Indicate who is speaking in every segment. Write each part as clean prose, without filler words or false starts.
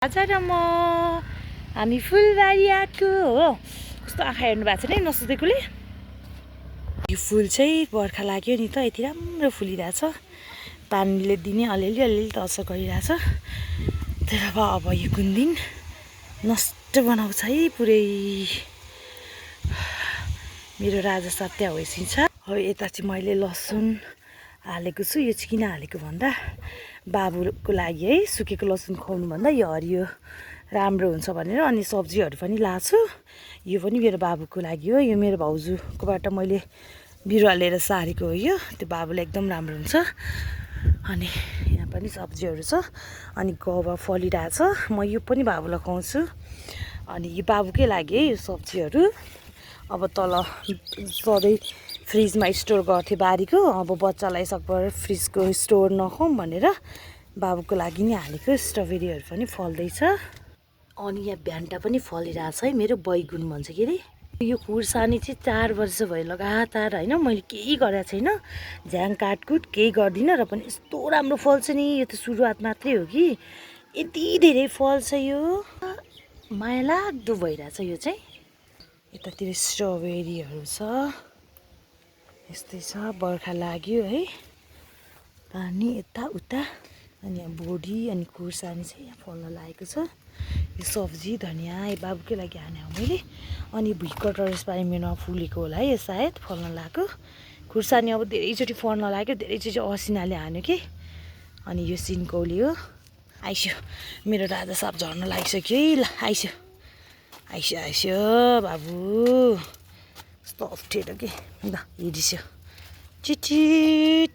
Speaker 1: आज र म हामी फुलबारी आएको हो। कस्तो आँखा हेर्नु भएको छ नि नसुतेकोले। यो फुल चाहिँ बर्खा लाग्यो नि त, यति राम्रो फुलिरहेछ। पानीले दिने अलिअलि त असर गरिरहेछ। तर अब यो कुन दिन नष्ट बनाउँछ है पुरै। मेरो राजा साहब त्यहाँ होइसिन्छ। हो यता चाहिँ मैले लसुन हालेको छु। यो चाहिँ किन हालेको भन्दा बाबुको लागि है, सुकेको लसुन खुवाउनु भन्दा यो हरियो राम्रो हुन्छ भनेर। अनि सब्जीहरू पनि लाछु। यो पनि मेरो बाबुको लागि हो। यो मेरो भाउजूकोबाट मैले बिरुवा लिएर सारेको हो। यो त्यो बाबुले एकदम राम्रो हुन्छ। अनि यहाँ पनि सब्जीहरू छ। अनि गुवा फलिरहेछ। म यो पनि बाबुलाई खुवाउँछु। अनि यो बाबुकै लागि है यो सब्जीहरू। अब तल सधैँ फ्रिजमा स्टोर गर्थेँ बारीको। अब बच्चालाई सकभर फ्रिजको स्टोर नखाउँ भनेर बाबुको लागि नि हालेको। स्ट्रबेरीहरू पनि फल्दैछ। अनि यहाँ भ्यान्टा पनि फलिरहेछ है। मेरो बैगुन भन्छ के अरे। यो खुर्सानी चाहिँ 4 वर्ष भयो लगातार होइन, मैले केही गरेको छैन। झ्याङ काटकुट केही गर्दिनँ र पनि यस्तो राम्रो फल्छ नि। यो त सुरुवात मात्रै हो कि यति धेरै फल्छ। यो माया लाग्दो भइरहेछ यो चाहिँ। यतातिर स्ट्रबेरीहरू छ। यस्तै छ। बर्खा लाग्यो है, पानी यताउता। अनि यहाँ बोडी अनि खुर्सानी चाहिँ यहाँ फल्न लागेको छ। यो सब्जी धनियाँ बाबुकै लागि हाने हो मैले। अनि भुइँकटर यसपालि मेरोमा फुलेको होला है, यो सायद फल्न लागेको। खुर्सानी अब धेरैचोटि फल्न लाग्यो, धेरैचोटि असिनाले हान्यो कि। अनि यो सिन्कौली हो। आइस्यो मेरो राजा साहब झर्न लागिसक्यो है। ल आइस्यो आइस्यो आइस्यो बाबु। कस्तो अप्ठ्यारो के। ल हिँडिस्यो चिटिट।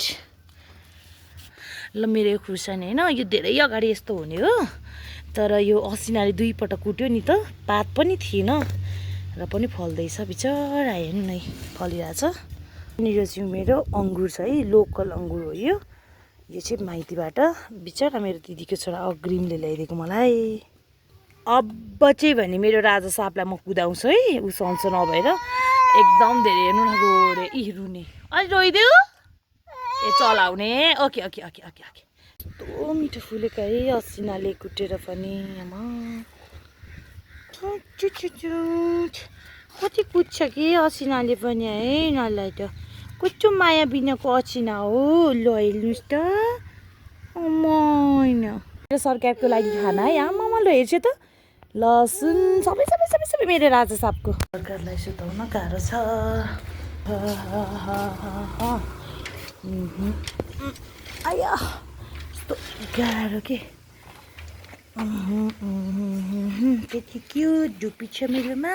Speaker 1: ल मेरो यो खुर्सानी होइन, यो धेरै अगाडि यस्तो हुने हो। तर यो असिनाले 2 पटक कुट्यो नि त, पात पनि थिएन र पनि फल्दैछ। बिचरा हेर्नु नै फलिरहेछ। अनि यो चाहिँ मेरो अङ्गुर छ है, लोकल अङ्गुर हो यो। यो चाहिँ माइतीबाट बिचरा मेरो दिदीको छोरा अग्रिमले ल्याइदिएको मलाई। अब चाहिँ भने मेरो राजा साहबलाई म कुदाउँछु है, ऊ सन्चो नभएर एकदम धेरै। हेर्नु न रोरे रुने। अलि रोइदेऊ ए चलाउने। Okay okay okay okay okay. कस्तो मिठो फुलेको है असिनाले कुटेर पनि। आमा कति कुट्छ कि असिनाले पनि है यिनीहरूलाई त। कस्तो माया बिनाको असिना हो। ल हेर्नुहोस् त होइन। मेरो सरकारको लागि खाना है। आमामा ल हेर्छु त लसुन सबै सबै सबै सबै मेरो राजा साहबको। सरकारलाई सुताउन गाह्रो छ। आया यस्तो गाह्रो के। त्यति क्युट धुपी छ मेरोमा।